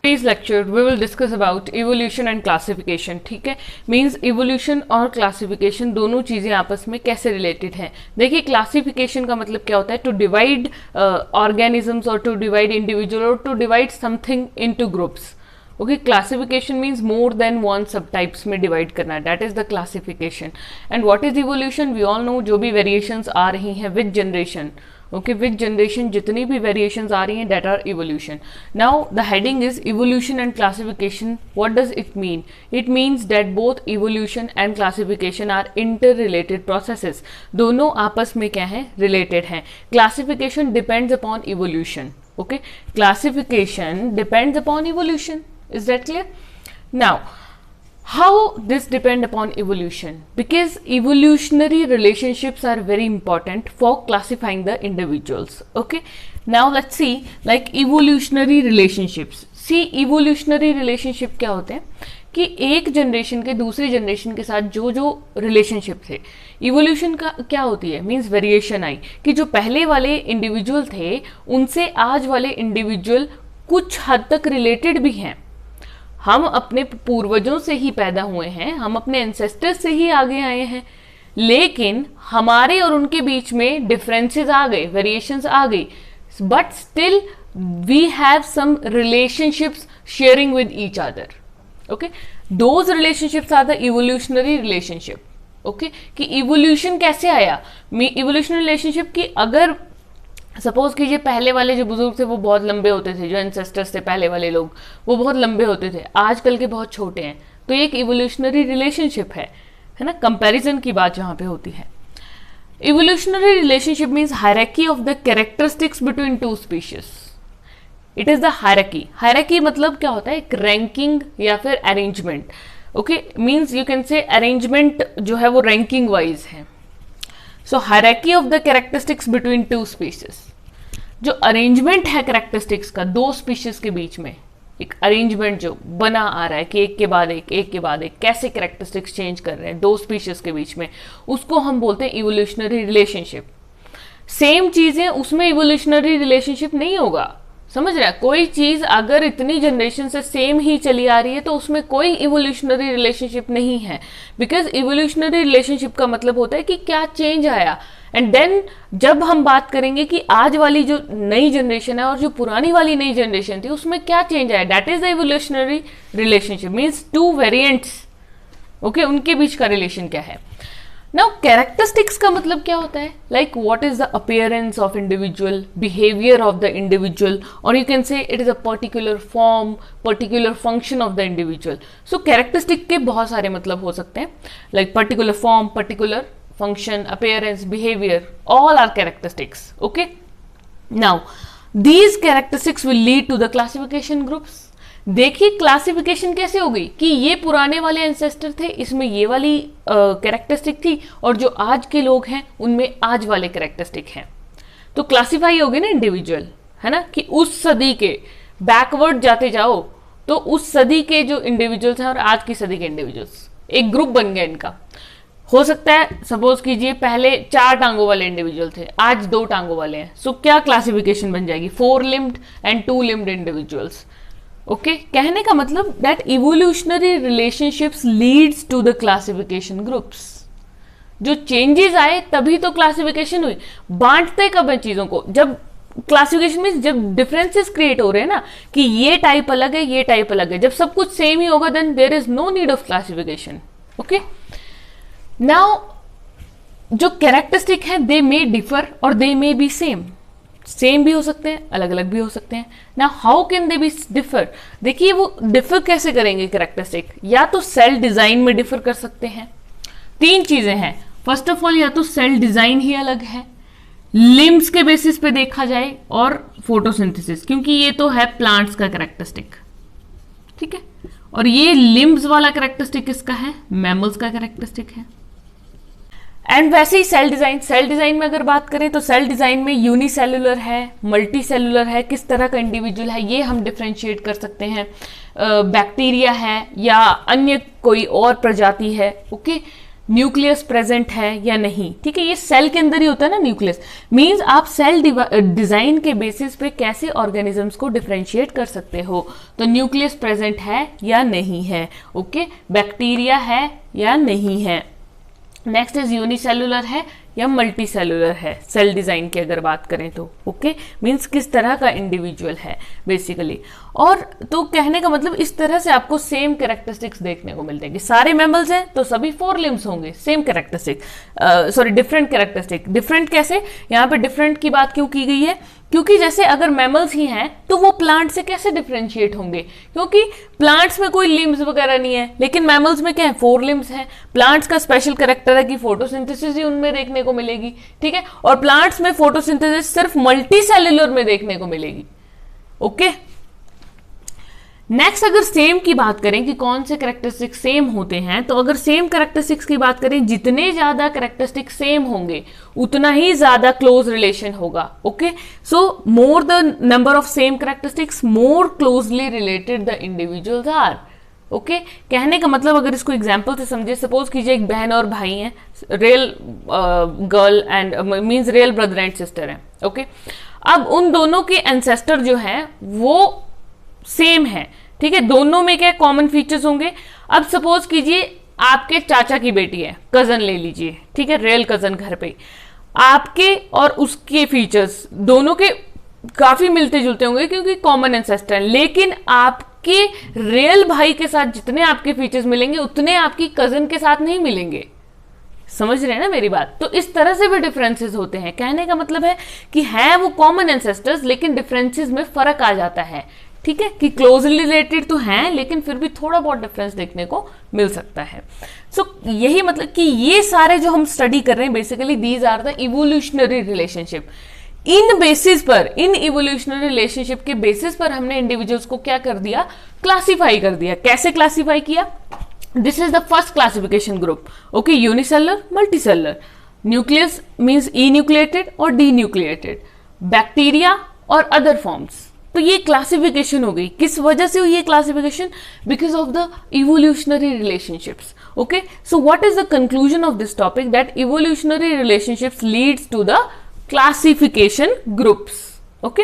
Today's lecture we will discuss about evolution and classification. ठीक है, means evolution और classification दोनों चीजें आपस में कैसे रिलेटेड हैं. देखिए, classification का मतलब क्या होता है? टू डिवाइड organisms और टू डिवाइड इंडिविजुअल और to divide something into groups. Okay, classification means more than one sub types में डिवाइड करना. That is the classification. And what is evolution? We all know, जो भी variations आ रही हैं with generation. Okay, with generation जितनी भी variations आ रही हैं that are evolution. Now the heading is evolution and classification. What does it mean? It means that both evolution and classification are inter related processes. दोनों आपस में क्या है? रिलेटेड हैं. Classification depends upon evolution. Okay, classification depends upon evolution. Is that clear? Now, how this depend upon evolution? Because evolutionary relationships are very important for classifying the individuals. Okay, now let's see like evolutionary relationships. See, evolutionary relationship क्या होते हैं कि एक generation के दूसरी generation के साथ जो जो रिलेशनशिप थे, इवोल्यूशन का क्या होती है? मीन्स वेरिएशन आई कि जो पहले वाले इंडिविजुअल थे उनसे आज वाले इंडिविजुअल कुछ हद तक रिलेटेड भी हैं. हम अपने पूर्वजों से ही पैदा हुए हैं, हम अपने एंसेस्टर्स से ही आगे आए हैं, लेकिन हमारे और उनके बीच में डिफरेंसेस आ गए, वेरिएशंस आ गई, but still we have some relationships sharing with each other. Okay, those relationships are the evolutionary relationship. Okay, कि evolution कैसे आया? evolutionary relationship की अगर सपोज कीजिए पहले वाले जो बुजुर्ग थे वो बहुत लंबे होते थे, जो एंसेस्टर्स थे पहले वाले लोग वो बहुत लंबे होते थे, आजकल के बहुत छोटे हैं, तो ये एक इवोल्यूशनरी रिलेशनशिप है ना, कंपैरिजन की बात जहाँ पे होती है. Evolutionary relationship means hierarchy of the characteristics between two species. It is the hierarchy. Hierarchy मतलब क्या होता है? एक रैंकिंग या फिर arrangement. Okay, means you can say arrangement जो है वो रैंकिंग वाइज है. So hierarchy of the characteristics between two species. जो अरेंजमेंट है कैरेक्टरिस्टिक्स का दो स्पीशीज के बीच में, एक अरेंजमेंट जो बना आ रहा है कि एक के बाद एक कैसे कैरेक्टरिस्टिक्स चेंज कर रहे हैं दो स्पीशीज के बीच में, उसको हम बोलते हैं इवोल्यूशनरी रिलेशनशिप. सेम चीजें उसमें इवोल्यूशनरी रिलेशनशिप नहीं होगा. समझ रहा है? कोई चीज अगर इतनी जनरेशन से सेम ही चली आ रही है तो उसमें कोई इवोल्यूशनरी रिलेशनशिप नहीं है. बिकॉज इवोल्यूशनरी रिलेशनशिप का मतलब होता है कि क्या चेंज आया. एंड देन जब हम बात करेंगे कि आज वाली जो नई जनरेशन है और जो पुरानी वाली नई जनरेशन थी उसमें क्या चेंज आया, that is the evolutionary relationship. Means to variants. Okay, उनके बीच का रिलेशन क्या है. नाउ कैरेक्टरिस्टिक्स का मतलब क्या होता है? Like what is the appearance of individual, behaviour of the individual, और you can say it is a particular form, particular function of the individual. So characteristic के बहुत सारे मतलब हो सकते हैं, like particular form, particular function, appearance, behaviour, all are characteristics. Okay, now these characteristics will lead to the classification groups. देखिए classification कैसे होगी कि ये पुराने वाले एंसेस्टर थे, इसमें ये वाली कैरेक्टरिस्टिक थी, और जो आज के लोग हैं उनमें आज वाले कैरेक्टरिस्टिक हैं. तो क्लासिफाई होगी ना इंडिविजुअल, है ना, कि उस सदी के बैकवर्ड जाते जाओ तो उस सदी के जो इंडिविजुअल्स हैं और आज की सदी के इंडिविजुअल्स, एक ग्रुप बन गया इनका. हो सकता है सपोज कीजिए पहले 4 टांगों वाले इंडिविजुअल थे, आज 2 टांगों वाले हैं. सो क्या क्लासिफिकेशन बन जाएगी? 4 limbed and 2 limbed individuals. Okay, कहने का मतलब that evolutionary relationships leads to the classification groups. जो चेंजेस आए तभी तो क्लासिफिकेशन हुई. बांटते कब है चीजों को? जब क्लासिफिकेशन में जब डिफरेंसेस क्रिएट हो रहे हैं ना, कि ये टाइप अलग है, ये टाइप अलग है, जब सब कुछ सेम ही होगा then there is no need of classification. Okay, now जो कैरेक्टरिस्टिक है दे मे डिफर और they may be same. Same भी हो सकते हैं, अलग अलग भी हो सकते हैं. ना how can they be differ? देखिए वो डिफर कैसे करेंगे कैरेक्टरिस्टिक? या तो सेल डिजाइन में डिफर कर सकते हैं. 3 चीजें हैं. फर्स्ट ऑफ ऑल या तो सेल डिजाइन ही अलग है, लिम्स के बेसिस पे देखा जाए, और फोटोसिंथेसिस, क्योंकि ये तो है प्लांट्स का कैरेक्टरिस्टिक. ठीक है, और ये लिम्स वाला कैरेक्टरिस्टिक किसका है? मैमल्स का कैरेक्टरिस्टिक है. एंड वैसे ही सेल डिजाइन में अगर बात करें तो सेल डिजाइन में यूनिसेलुलर है, मल्टी सेलुलर है, किस तरह का इंडिविजुअल है ये हम डिफ्रेंशिएट कर सकते हैं. बैक्टीरिया है या अन्य कोई और प्रजाति है. ओके, न्यूक्लियस प्रेजेंट है या नहीं, ठीक है, ये सेल के अंदर ही होता है ना न्यूक्लियस, मींस आप सेल डिजाइन के बेसिस पे कैसे ऑर्गेनिजम्स को डिफरेंशिएट कर सकते हो, तो न्यूक्लियस प्रेजेंट है या नहीं है, ओके, बैक्टीरिया है या नहीं है। नेक्स्ट इज यूनिसेलुलर है या मल्टी सेलुलर है, सेल डिजाइन की अगर बात करें तो, ओके, मींस किस तरह का इंडिविजुअल है बेसिकली। और तो कहने का मतलब इस तरह से आपको सेम कैरेक्टरिस्टिक्स देखने को मिलते हैं कि सारे मैमल्स हैं तो सभी 4 लिम्स होंगे, same characteristic, sorry different characteristic. Different कैसे, यहाँ पे डिफरेंट की बात क्यों की गई है, क्योंकि जैसे अगर मैमल्स ही हैं तो वो प्लांट से कैसे डिफरेंशिएट होंगे, क्योंकि प्लांट्स में कोई लिम्स वगैरह नहीं है, लेकिन मैमल्स में क्या है 4 लिम्स हैं। प्लांट्स का स्पेशल कैरेक्टर है कि फोटोसिंथेसिस ही उनमें देखने को मिलेगी, ठीक है, और प्लांट्स में फोटोसिंथेसिस सिर्फ मल्टी सेल्यूलर में देखने को मिलेगी, ओके। नेक्स्ट अगर सेम की बात करें कि कौन से कैरेक्टरिस्टिक्स सेम होते हैं, तो अगर सेम कैरेक्टरिस्टिक्स की बात करें, जितने ज्यादा कैरेक्टरिस्टिक्स सेम होंगे उतना ही ज्यादा क्लोज रिलेशन होगा, okay. So more the number of same characteristics more closely related the individuals are, okay. कहने का मतलब अगर इसको एग्जांपल से समझे, सपोज कीजिए एक बहन और भाई हैं, real girl and means real brother and sister हैं, ओके। अब उन दोनों के एंसेस्टर जो है वो सेम है, ठीक है, दोनों में क्या कॉमन फीचर्स होंगे। अब सपोज कीजिए आपके चाचा की बेटी है, कजन ले लीजिए, ठीक है, रियल कजन घर पे, आपके और उसके फीचर्स दोनों के काफी मिलते जुलते होंगे क्योंकि कॉमन एंसेस्टर है, लेकिन आपके रियल भाई के साथ जितने आपके फीचर्स मिलेंगे उतने आपकी कजन के साथ नहीं मिलेंगे। समझ रहे हैं ना मेरी बात? तो इस तरह से भी डिफरेंसेस होते हैं। कहने का मतलब है कि है वो कॉमन एंसेस्टर्स, लेकिन डिफरेंसेस में फर्क आ जाता है, ठीक है, कि क्लोजली रिलेटेड तो हैं लेकिन फिर भी थोड़ा बहुत डिफरेंस देखने को मिल सकता है। सो यही मतलब कि ये सारे जो हम स्टडी कर रहे हैं basically these are the evolutionary relationship. इन बेसिस पर, इन इवोल्यूशनरी रिलेशनशिप के बेसिस पर हमने इंडिविजुअल्स को क्या कर दिया, क्लासिफाई कर दिया। कैसे क्लासिफाई किया? This is the first classification group, okay, unicellular, multicellular, nucleus means enucleated और डीन्यूक्लिएटेड, बैक्टीरिया और अदर फॉर्म्स। तो ये क्लासिफिकेशन हो गई। किस वजह से हुई ये classification? Because of the evolutionary relationships, okay. So what is the conclusion of this topic? That evolutionary relationships leads to the classification groups, okay.